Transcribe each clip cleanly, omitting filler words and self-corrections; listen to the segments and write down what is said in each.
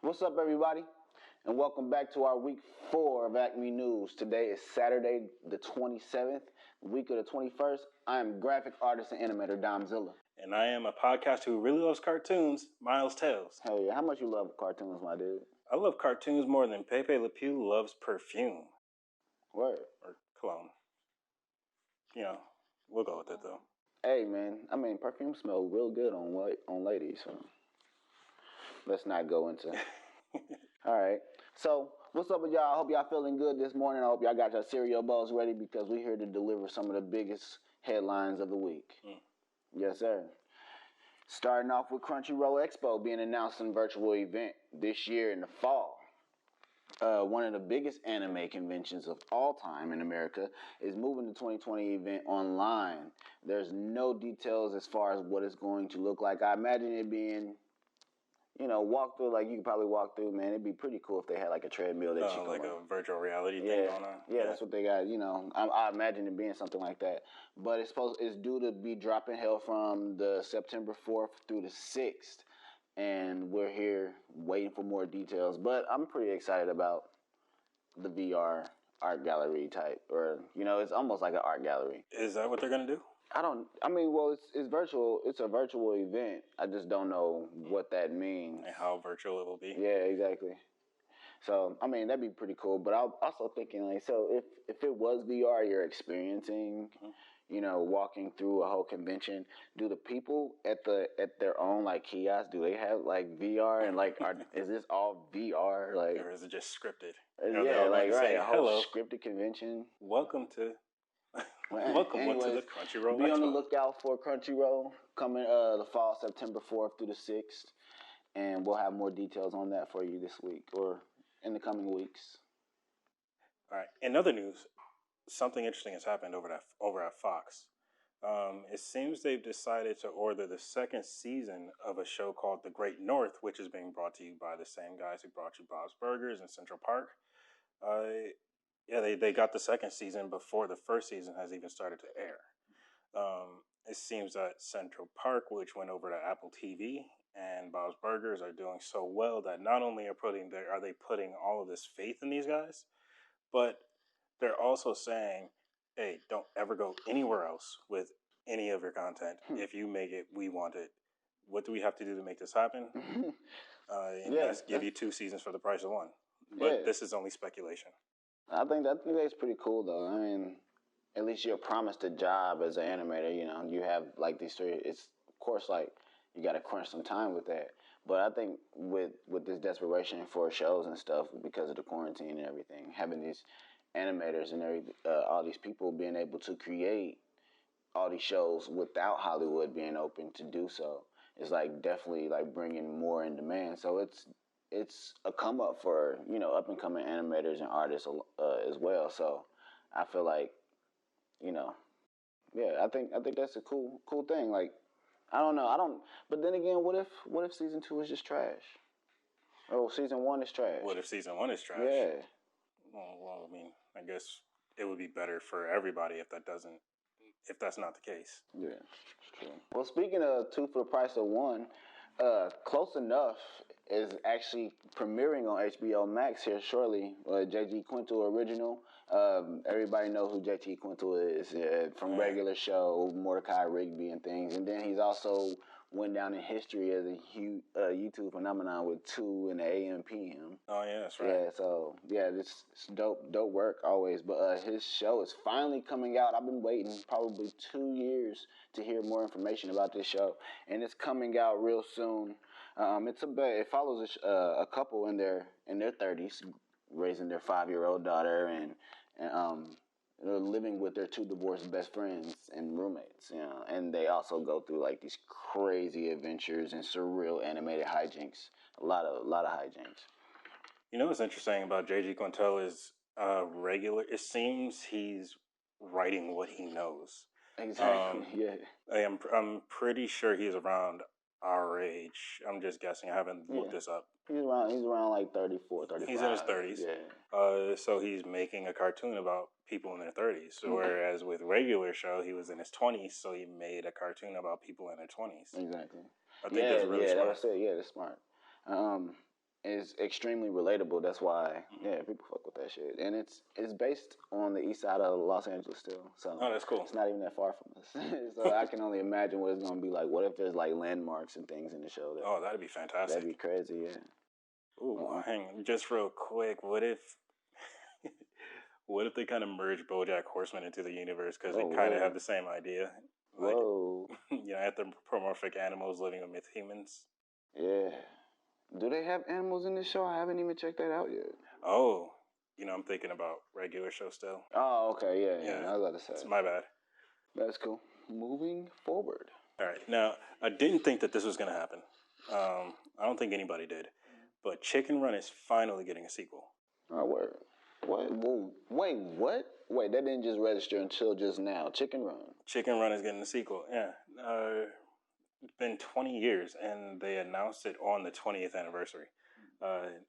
What's up, everybody? And welcome back to our week 4 of ACME News. Today is Saturday, the 27th, the week of the 21st. I am graphic artist and animator Domzilla. And I am a podcaster who really loves cartoons, Miles Tales. Hell yeah, how much you love cartoons, my dude? I love cartoons more than Pepe Le Pew loves perfume. Word. Or cologne. You know, we'll go with it, though. Hey, man, I mean, perfume smells real good on ladies, so let's not go into... All right, so what's up with y'all? I hope y'all feeling good this morning. I hope y'all got your cereal bowls ready because we're here to deliver some of the biggest headlines of the week. Yes, sir. Starting off with Crunchyroll Expo being announced in virtual event this year in the fall. One of the biggest anime conventions of all time in America is moving the 2020 event online. There's no details as far as what it's going to look like. I imagine it being, walk through, like you could probably walk through, man. It'd be pretty cool if they had like a treadmill that you could like a virtual reality thing going on. Yeah, that's what they got. I imagine it being something like that. But it's due to be dropping hell from the September 4th through the 6th. And we're here waiting for more details. But I'm pretty excited about the VR art gallery type. Or, it's almost like an art gallery. Is that what they're going to do? It's virtual. It's a virtual event. I just don't know what that means. And how virtual it will be. Yeah, exactly. So, that'd be pretty cool. But I'm also thinking, so if it was VR you're experiencing, walking through a whole convention, do the people at their own, kiosk, do they have, VR? And, is this all VR? Or is it just scripted? A whole scripted convention. Welcome to the Crunchyroll Be Expo. on the lookout for Crunchyroll coming the fall, September 4th through the 6th. And we'll have more details on that for you this week or in the coming weeks. All right. In other news, something interesting has happened over at Fox. It seems they've decided to order the second season of a show called The Great North, which is being brought to you by the same guys who brought you Bob's Burgers and Central Park. They got the second season before the first season has even started to air. It seems that Central Park, which went over to Apple TV, and Bob's Burgers are doing so well that not only are they putting all of this faith in these guys, but they're also saying, hey, don't ever go anywhere else with any of your content. If you make it, we want it. What do we have to do to make this happen? Let's give you 2 seasons for the price of 1. But this is only speculation. I think that's pretty cool, though. At least you're promised a job as an animator. You have these 3. It's of course you got to crunch some time with that. But I think with this desperation for shows and stuff because of the quarantine and everything, having these animators and all these people being able to create all these shows without Hollywood being open to do so is definitely bringing more in demand. So it's a come up for up and coming animators and artists as well. So I feel I think that's a cool thing. I don't know. But then again, what if season 2 is just trash? Oh, season 1 is trash. What if season 1 is trash? Yeah. Well, I guess it would be better for everybody if that's not the case. Yeah, it's true. Well, speaking of 2 for the price of 1, Close Enough is actually premiering on HBO Max here shortly. J.G. Quintel original. Everybody know who J.G. Quintel is from regular show, Mordecai Rigby and things. And then he's also went down in history as a huge YouTube phenomenon with 2 in the AM PM. Oh yeah, that's right. Yeah, so it's dope work always. But his show is finally coming out. I've been waiting probably 2 years to hear more information about this show, and it's coming out real soon. It follows a couple in their 30s, raising their 5-year-old daughter and they're living with their 2 divorced best friends and roommates, and they also go through these crazy adventures and surreal animated hijinks. A lot of hijinks. What's interesting about J.G. Quintel is it seems he's writing what he knows. Exactly. Yeah. I'm pretty sure he's around our age. I'm just guessing. I haven't looked this up. He's around 34, 35. He's in his 30s. Yeah. So he's making a cartoon about people in their 30s. Whereas with regular show, he was in his 20s, so he made a cartoon about people in their 20s. Exactly. I think that's really smart. That was it. Yeah, that's smart. is extremely relatable. That's why, people fuck with that shit. And it's based on the east side of Los Angeles still. So that's cool. It's not even that far from us. So I can only imagine what it's going to be like. What if there's like landmarks and things in the show? That'd be fantastic. That'd be crazy, yeah. Ooh, hang on, just real quick. What if they kind of merge BoJack Horseman into the universe because they kind of have the same idea? Like, anthropomorphic animals living with humans. Yeah. Do they have animals in this show? I haven't even checked that out yet. Oh, I'm thinking about regular show still. Oh, okay, yeah. I was about to say. It's my bad. That's cool. Moving forward. All right. Now, I didn't think that this was going to happen. I don't think anybody did. But Chicken Run is finally getting a sequel. Oh, word. What? Whoa. Wait, what? Wait, that didn't just register until just now. Chicken Run. Chicken Run is getting a sequel, yeah. It's been 20 years, and they announced it on the 20th anniversary.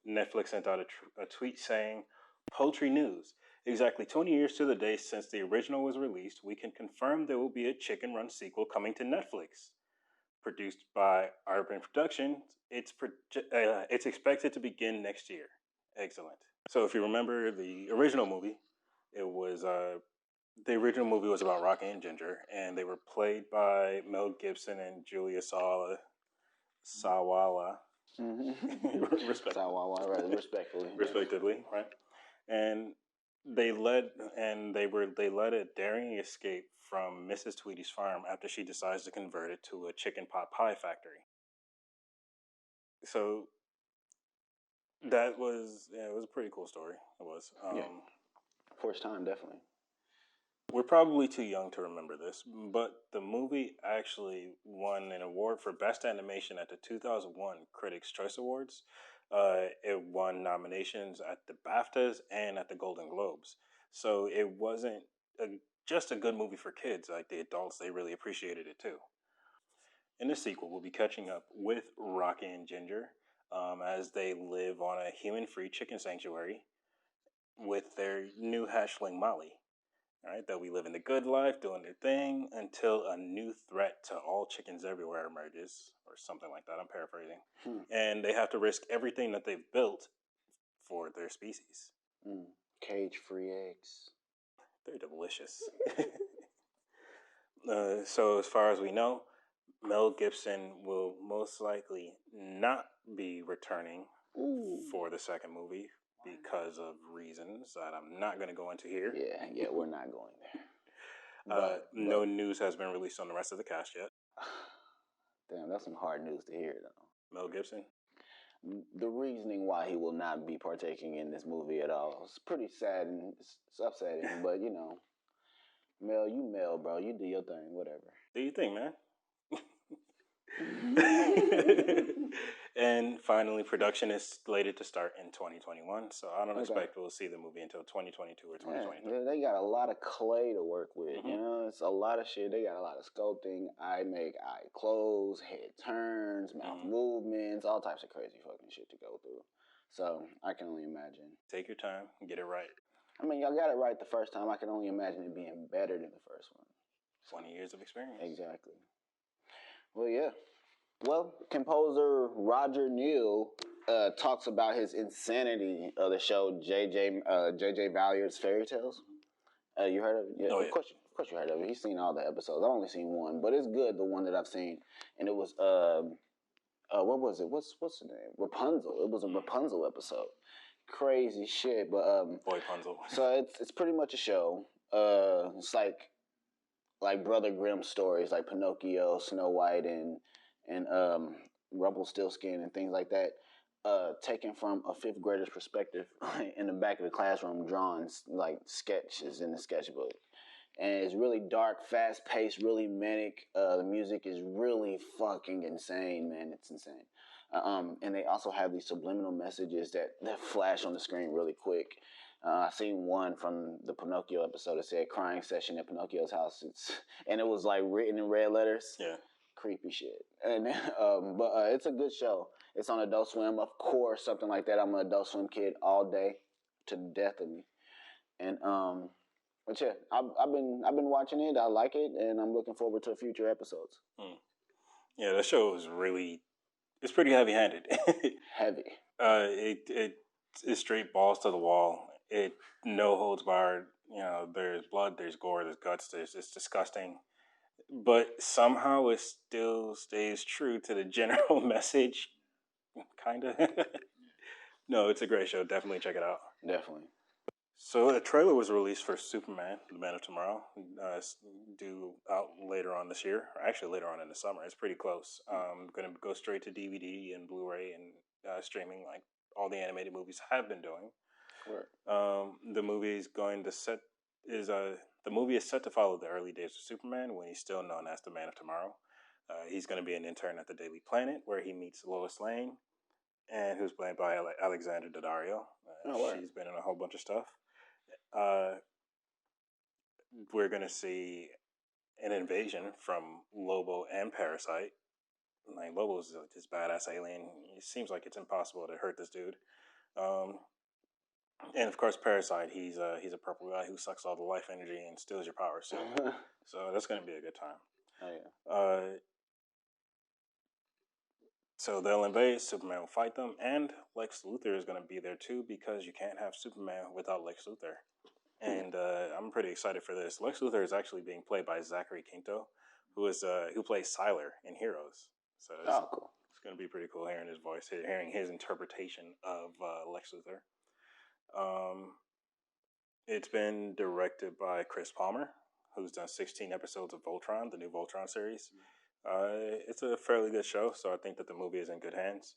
Netflix sent out a tweet saying, "Poultry news. Exactly 20 years to the day since the original was released, we can confirm there will be a Chicken Run sequel coming to Netflix. Produced by Aardman Productions, it's expected to begin next year." Excellent. So if you remember the original movie, the original movie was about Rocky and Ginger, and they were played by Mel Gibson and Julia Sawala. Sawala, right? Respectively, right? And they led a daring escape from Mrs. Tweedy's farm after she decides to convert it to a chicken pot pie factory. So that was it was a pretty cool story. It was. First time, definitely. We're probably too young to remember this, but the movie actually won an award for Best Animation at the 2001 Critics' Choice Awards. It won nominations at the BAFTAs and at the Golden Globes. So it wasn't just a good movie for kids. Like the adults, they really appreciated it too. In the sequel, we'll be catching up with Rocky and Ginger as they live on a human-free chicken sanctuary with their new hatchling Molly. All right, they'll be living the good life, doing their thing, until a new threat to all chickens everywhere emerges, or something like that. I'm paraphrasing. And they have to risk everything that they've built for their species. Cage-free eggs. They're delicious. So as far as we know, Mel Gibson will most likely not be returning for the second movie because of reasons that I'm not going to go into here. Yeah, we're not going there. No news has been released on the rest of the cast yet. Damn, that's some hard news to hear, though. Mel Gibson? The reasoning why he will not be partaking in this movie at all is pretty sad and it's upsetting, but, Mel, you Mel, bro. You do your thing, whatever. Do your thing, man. And finally, production is slated to start in 2021, so I don't expect we'll see the movie until 2022 or 2023. Yeah, they got a lot of clay to work with, It's a lot of shit. They got a lot of sculpting, eye close, head turns, mouth movements, all types of crazy fucking shit to go through. So I can only imagine. Take your time, get it right. I mean, y'all got it right the first time. I can only imagine it being better than the first one. 20 years of experience. Exactly. Well, yeah. Well, composer Roger Neill talks about his insanity of the show J.J. Valliard's Fairy Tales. You heard of it? Yeah, of course you heard of it. He's seen all the episodes. I've only seen one, but it's good, the one that I've seen. And it was, what was it? What's the name? Rapunzel. It was a Rapunzel episode. Crazy shit, but Boy Punzel. So it's pretty much a show. It's like Brother Grimm stories, like Pinocchio, Snow White, and Rumpelstiltskin and things like that, taken from a fifth grader's perspective in the back of the classroom, drawing like sketches in the sketchbook. And it's really dark, fast paced, really manic. The music is really fucking insane, man. It's insane. And they also have these subliminal messages that flash on the screen really quick. I seen one from the Pinocchio episode that said "crying session at Pinocchio's house," and it was like written in red letters. Yeah. Creepy shit. And but it's a good show. It's on Adult Swim, of course, something like that. I'm an Adult Swim kid all day, to the death of me. And but yeah, I've been watching it. I like it, and I'm looking forward to future episodes. Yeah, that show is it's pretty heavy-handed. Heavy. It is straight balls to the wall. It no holds barred. You know, there's blood, there's gore, there's guts. It's disgusting, but somehow it still stays true to the general message. Kinda. No, it's a great show. Definitely check it out. Definitely. So a trailer was released for Superman, The Man of Tomorrow, due out later on this year, or actually later on in the summer. It's pretty close. Going to go straight to DVD and Blu-ray and streaming, like all the animated movies have been doing. Right. The movie is the movie is set to follow the early days of Superman when he's still known as the Man of Tomorrow. He's going to be an intern at the Daily Planet where he meets Lois Lane, and who's played by Alexandra Daddario. She's been in a whole bunch of stuff. We're going to see an invasion from Lobo and Parasite. Like, Lobo's this badass alien. It seems like it's impossible to hurt this dude. And of course, Parasite. He's a purple guy who sucks all the life energy and steals your powers. So that's going to be a good time. Oh yeah. So they'll invade. Superman will fight them, and Lex Luthor is going to be there too because you can't have Superman without Lex Luthor. And I'm pretty excited for this. Lex Luthor is actually being played by Zachary Quinto, who plays Sylar in Heroes. So cool. It's going to be pretty cool hearing his voice, hearing his interpretation of Lex Luthor. It's been directed by Chris Palmer, who's done 16 episodes of Voltron, the new Voltron series. It's a fairly good show, so I think that the movie is in good hands.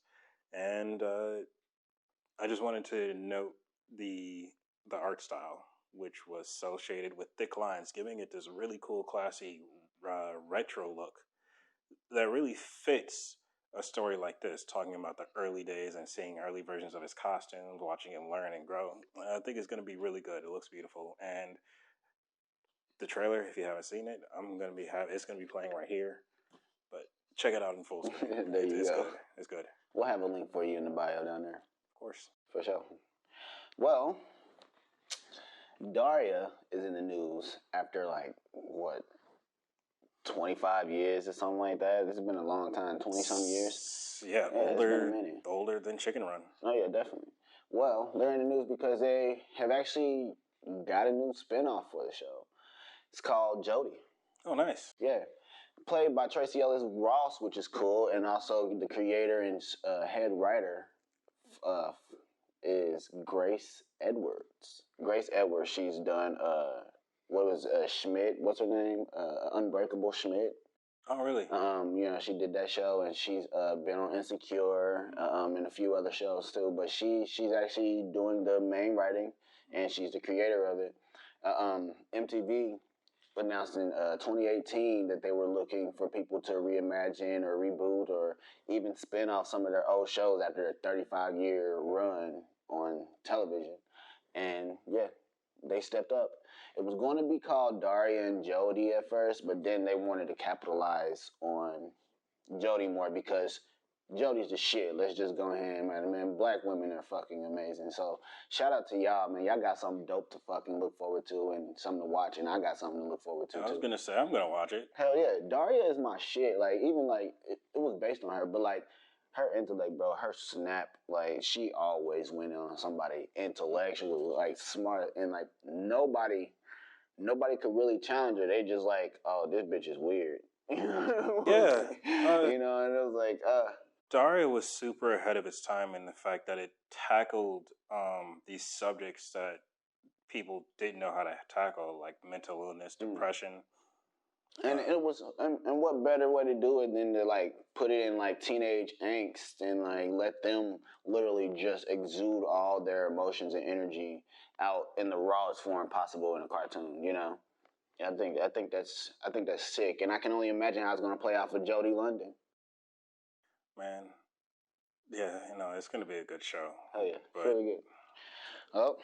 And I just wanted to note the art style, which was cel shaded with thick lines, giving it this really cool, classy, retro look that really fits a story like this, talking about the early days and seeing early versions of his costumes, watching him learn and grow. I think it's going to be really good. It looks beautiful. And the trailer, if you haven't seen it, it's going to be playing right here. But check it out in full screen. It's go. Good. It's good. We'll have a link for you in the bio down there. Of course. For sure. Well, Daria is in the news after 25 years or something like that. This has been a long time, 20-some years. Yeah, older than Chicken Run. Oh, yeah, definitely. Well, they're in the news because they have actually got a new spinoff for the show. It's called Jodie. Oh, nice. Yeah. Played by Tracy Ellis Ross, which is cool, and also the creator and head writer is Grace Edwards. Grace Edwards, she's done Schmidt? What's her name? Unbreakable Schmidt. Oh, really? She did that show, and she's been on Insecure and a few other shows too. But she's actually doing the main writing, and she's the creator of it. MTV announced in 2018 that they were looking for people to reimagine or reboot or even spin off some of their old shows after a 35-year run on television. And yeah, they stepped up. It was going to be called Daria and Jodie at first, but then they wanted to capitalize on Jodie more because Jodie's the shit. Let's just go ahead and man, black women are fucking amazing. So shout out to y'all, man. Y'all got something dope to fucking look forward to and something to watch, and I got something to look forward to too. I was gonna say I'm gonna watch it. Hell yeah, Daria is my shit. It was based on her, but her intellect, bro, her snap, she always went on somebody intellectual, smart, and nobody could really challenge her. They just oh, this bitch is weird. Yeah. And it was Daria was super ahead of its time in the fact that it tackled these subjects that people didn't know how to tackle, like mental illness, depression. And it was, and what better way to do it than to put it in teenage angst and let them literally just exude all their emotions and energy out in the rawest form possible in a cartoon. I think that's sick, and I can only imagine how it's gonna play out for Jodie London. Man, yeah, it's gonna be a good show. Oh yeah, really good. Oh.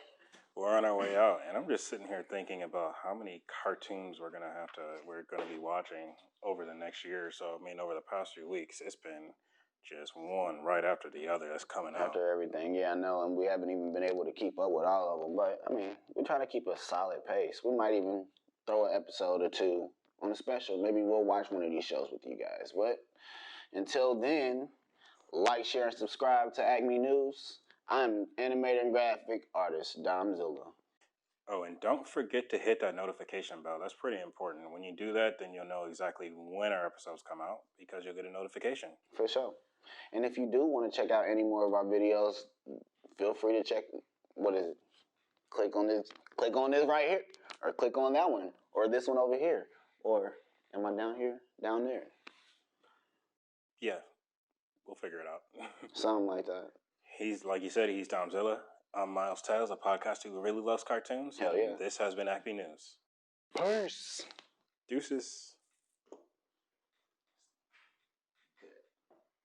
We're on our way out, and I'm just sitting here thinking about how many cartoons we're gonna be watching over the next year or so. I mean, over the past few weeks, it's been just one right after the other that's coming out. After everything, yeah, I know, and we haven't even been able to keep up with all of them. But I mean, we're trying to keep a solid pace. We might even throw an episode or two on a special. Maybe we'll watch one of these shows with you guys. But until then, Like, share, and subscribe to ACME News. I'm animator and graphic artist Domzilla. Oh, and don't forget to hit that notification bell. That's pretty important. When you do that, then you'll know exactly when our episodes come out because you'll get a notification. For sure. And if you do want to check out any more of our videos, feel free to check. What is it? Click on this right here, or click on that one, or this one over here, or am I down here, down there? Yeah, we'll figure it out. Something like that. He's, like you said, he's Domzilla. I'm Miles Tales, a podcast who really loves cartoons. Hell yeah. This has been ACME News. Peace. Deuces.